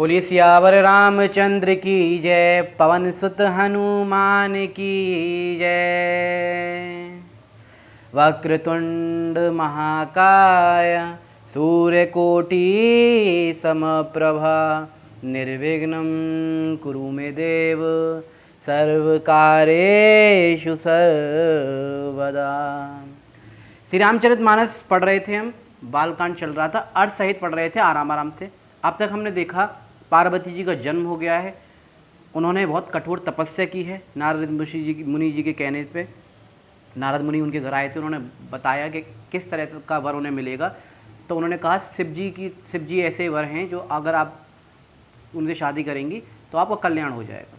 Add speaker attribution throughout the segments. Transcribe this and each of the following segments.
Speaker 1: बोलिए सियावर रामचंद्र की जय, पवन सुत हनुमान की जय। वक्रतुंड महाकाय सूर्यकोटि समप्रभा, निर्विघ्नं कुरु मे देव, सर्वकार्येषु सर्वदा। श्री रामचरितमानस पढ़ रहे थे हम, बालकांड चल रहा था, अर्थ सहित पढ़ रहे थे आराम आराम से। अब तक हमने देखा पार्वती जी का जन्म हो गया है, उन्होंने बहुत कठोर तपस्या की है। नारद मुनि जी के कहने पे नारद मुनि उनके घर आए थे, उन्होंने बताया कि किस तरह का वर उन्हें मिलेगा। तो उन्होंने कहा शिव जी ऐसे वर हैं जो अगर आप उनसे शादी करेंगी तो आपका कल्याण हो जाएगा।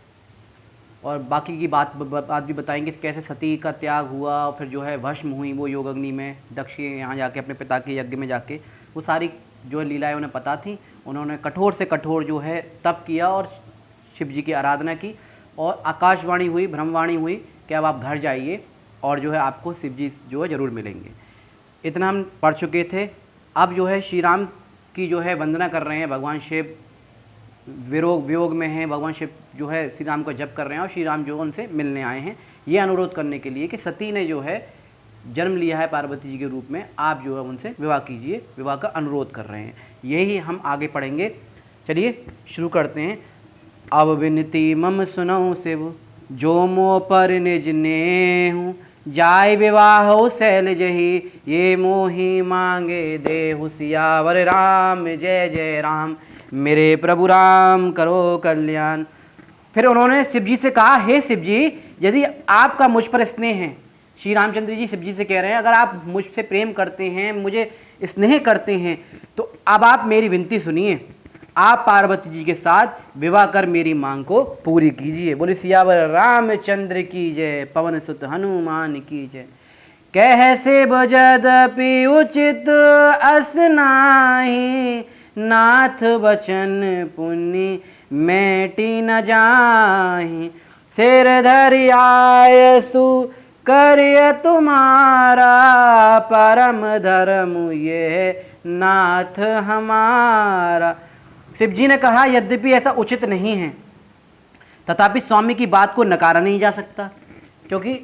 Speaker 1: और बाकी की बात भी बताएंगे कैसे सती का त्याग हुआ और फिर जो है भस्म हुई वो योगग्नि में, दक्ष के यहाँ जाके अपने पिता के यज्ञ में जाके, वो सारी जो लीलाएं उन्हें पता थी। उन्होंने कठोर से कठोर जो है तप किया और शिव जी की आराधना की, और आकाशवाणी हुई, ब्रह्मवाणी हुई कि अब आप घर जाइए और जो है आपको शिव जी जो है ज़रूर मिलेंगे। इतना हम पढ़ चुके थे। अब जो है श्री राम की जो है वंदना कर रहे हैं, भगवान शिव वियोग में हैं, भगवान शिव जो है श्री राम का जप कर रहे हैं और श्री राम जो उनसे मिलने आए हैं, ये अनुरोध करने के लिए कि सती ने जो है जन्म लिया है पार्वती जी के रूप में, आप जो है उनसे विवाह कीजिए, विवाह का अनुरोध कर रहे हैं। यही हम आगे पढ़ेंगे। चलिए शुरू करते हैं। अब विनती मम सुनऊ शिव, जो मो पर निज नेहु, जाय विवाह शैल जही, ये मोहि मांगे देहु। सियावर राम जय जय राम, मेरे प्रभु राम करो कल्याण। फिर उन्होंने शिव जी से कहा, हे शिव जी, यदि आपका मुझ पर स्नेह है, श्री रामचंद्र जी शिव जी से कह रहे हैं, अगर आप मुझसे प्रेम करते हैं, मुझे स्नेह करते हैं, तो अब आप मेरी विनती सुनिए, आप पार्वती जी के साथ विवाह कर मेरी मांग को पूरी कीजिए। बोले सियावर रामचंद्र की जय, पवन सुत हनुमान की जय। कह से बजदपि उचित अस नाही, नाथ वचन पुण्य मैटी न जाहि। सिर धरि आयसु करिय तुम्हारा, परम धर्म ये नाथ हमारा। शिव जी ने कहा, यद्यपि ऐसा उचित नहीं है, तथापि स्वामी की बात को नकारा नहीं जा सकता, क्योंकि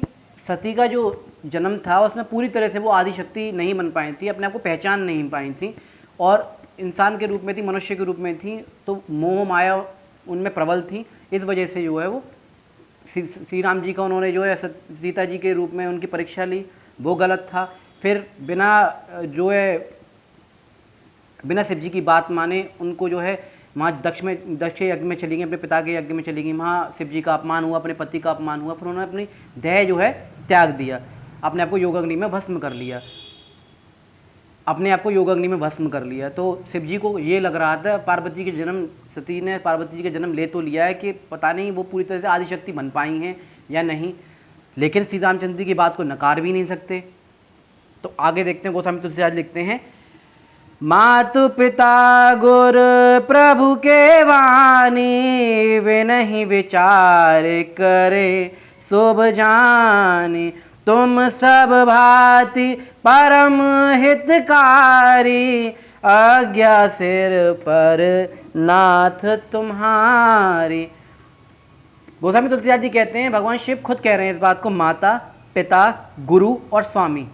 Speaker 1: सती का जो जन्म था उसमें पूरी तरह से वो आदिशक्ति नहीं बन पाई थी, अपने आप को पहचान नहीं पाई थी, और इंसान के रूप में थी, मनुष्य के रूप में थी, तो मोह माया उनमें प्रबल थी। इस वजह से जो है वो श्री राम जी का उन्होंने जो है सीता जी के रूप में उनकी परीक्षा ली, वो गलत था। फिर बिना शिव जी की बात माने उनको जो है वहाँ दक्ष के यज्ञ में चली गई, अपने पिता के यज्ञ में चली गई, वहाँ शिव जी का अपमान हुआ, अपने पति का अपमान हुआ। फिर उन्होंने अपनी देह जो है त्याग दिया, अपने आप को योगाग्नि में भस्म कर लिया, तो शिव जी को ये लग रहा था सती ने पार्वती जी के जन्म ले तो लिया है कि पता नहीं वो पूरी तरह से आदिशक्ति बन पाई हैं या नहीं, लेकिन श्री रामचंद्र जी की बात को नकार भी नहीं सकते। तो आगे देखते हैं, गोस्वामी तुलसीदास लिखते हैं, मातु पिता गुर प्रभु के वाणी, वे नहीं विचार करे शुभ जानी। तुम सब भांति परम हितकारी, आज्ञा सिर पर नाथ तुम्हारी। गोस्वामी तुलसीदास जी कहते हैं, भगवान शिव खुद कह रहे हैं इस बात को, माता पिता गुरु और स्वामी,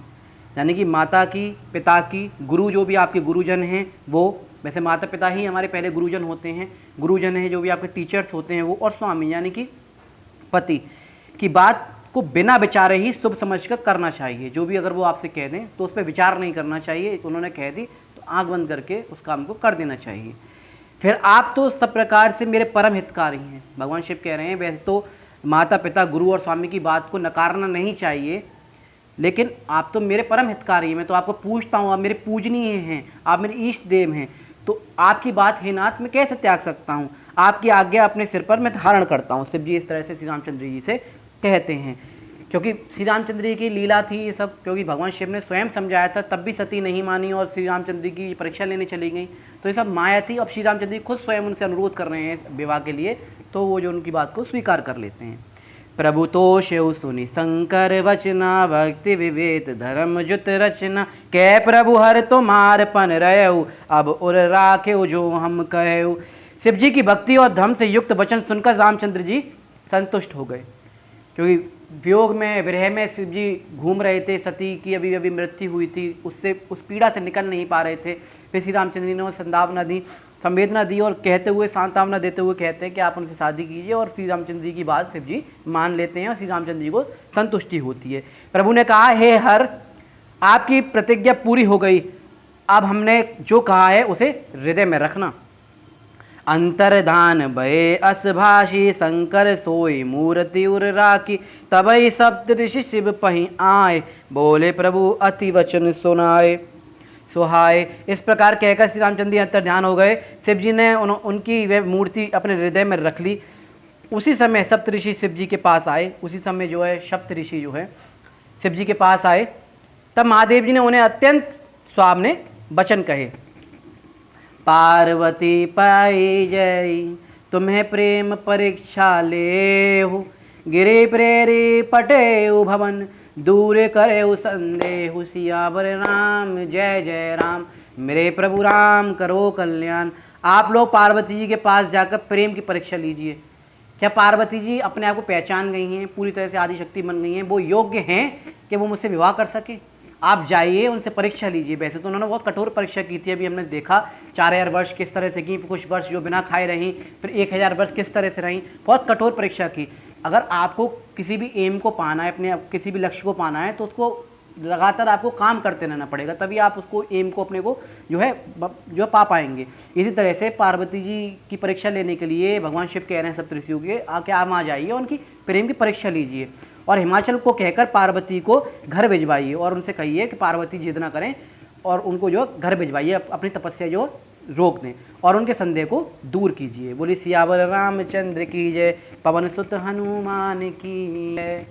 Speaker 1: यानी कि माता की, पिता की, गुरु जो भी आपके गुरुजन हैं वो, वैसे माता पिता ही हमारे पहले गुरुजन होते हैं, गुरुजन हैं जो भी आपके टीचर्स होते हैं वो, और स्वामी यानी कि पति की बात को बिना विचारे ही शुभ समझकर करना चाहिए। जो भी अगर वो आपसे कह दें तो उस पर विचार नहीं करना चाहिए, उन्होंने कह दी तो आंख बंद करके उस काम को कर देना चाहिए। फिर आप तो सब प्रकार से मेरे परम हितकारी हैं, भगवान शिव कह रहे हैं। वैसे तो माता पिता गुरु और स्वामी की बात को नकारना नहीं चाहिए, लेकिन आप तो मेरे परम हितकारी हैं, मैं तो आपको पूछता हूँ, आप मेरे पूजनीय हैं, आप मेरे इष्ट देव हैं, तो आपकी बात हे नाथ मैं कैसे त्याग सकता हूँ, आपकी आज्ञा अपने सिर पर मैं धारण करता हूँ। शिव जी इस तरह से श्री रामचंद्र जी से कहते हैं, क्योंकि श्री रामचंद्र जी की लीला थी ये सब, क्योंकि भगवान शिव ने स्वयं समझाया था, तब भी सती नहीं मानी और श्री रामचंद्र जी की परीक्षा लेने चली गई, तो ये सब माया थी। अब श्री रामचंद्र जी खुद स्वयं उनसे अनुरोध कर रहे हैं विवाह के लिए, तो वो जो उनकी बात को स्वीकार कर लेते हैं। प्रभु तोषेउ सुनि शंकर वचना, भक्ति विवेक धर्म जुत रचना। कै प्रभु हर तुम्हार पन रहु, अब उर राखेउ जो हम कहु। शिव जी की भक्ति और धर्म से युक्त वचन सुनकर रामचंद्र जी संतुष्ट हो गए, क्योंकि वियोग में, विरह में शिव जी घूम रहे थे। सती की अभी अभी मृत्यु हुई थी, उससे उस पीड़ा से निकल नहीं पा रहे थे। फिर श्री रामचंद्र जी ने संवेदना दी और कहते हुए, सांत्वना देते हुए कहते हैं कि आप उनसे शादी कीजिए, और श्री रामचंद्र जी की बात शिव जी मान लेते हैं और श्री रामचंद्र जी को संतुष्टि होती है। प्रभु ने कहा, हे हर, आपकी प्रतिज्ञा पूरी हो गई, अब हमने जो कहा है उसे हृदय में रखना। अंतर्धान भय असभाषी शंकर सोई मूर्ति उर राखी, तबई सप्त ऋषि शिव पही आए, बोले प्रभु अति वचन सुनाए सुहाए। इस प्रकार कहकर श्री रामचंद्र जी अंतर्ध्यान हो गए। शिव जी ने उनकी वह मूर्ति अपने हृदय में रख ली। उसी समय सप्त ऋषि शिव जी के पास आए। उसी समय जो है सप्त ऋषि जो है शिव जी के पास आए। तब महादेव जी ने उन्हें अत्यंत सुहावने वचन कहे। पार्वती पाई जय, तुम्हें प्रेम परीक्षा ले हो, गिरे प्रेरी पटे भवन, दूर करे संदेह, सियावर राम जय जय राम, मेरे प्रभु राम करो कल्याण। आप लोग पार्वती जी के पास जाकर प्रेम की परीक्षा लीजिए। क्या पार्वती जी अपने आप को पहचान गई हैं, पूरी तरह से आदिशक्ति बन गई हैं, वो योग्य हैं कि वो मुझसे विवाह कर सके? आप जाइए, उनसे परीक्षा लीजिए। वैसे तो उन्होंने बहुत कठोर परीक्षा की थी, अभी हमने देखा 4000 वर्ष किस तरह से की, कुछ वर्ष जो बिना खाए रहीं, फिर 1000 वर्ष किस तरह से रहीं, बहुत कठोर परीक्षा की। अगर आपको किसी भी एम को पाना है, अपने किसी भी लक्ष्य को पाना है, तो उसको लगातार आपको काम करते रहना पड़ेगा, तभी आप उसको एम को अपने को जो पा पाएंगे। इसी तरह से पार्वती जी की परीक्षा लेने के लिए भगवान शिव कह रहे हैं सप्तऋषियों के, आके आप वहाँ जाइए, उनकी प्रेम की परीक्षा लीजिए और हिमाचल को कहकर पार्वती को घर भिजवाइए और उनसे कहिए कि पार्वती जिद ना करें और उनको जो घर भिजवाइए, अपनी तपस्या जो रोक दें और उनके संदेह को दूर कीजिए। बोली सियावर रामचंद्र की जय, पवन सुत हनुमान की जय।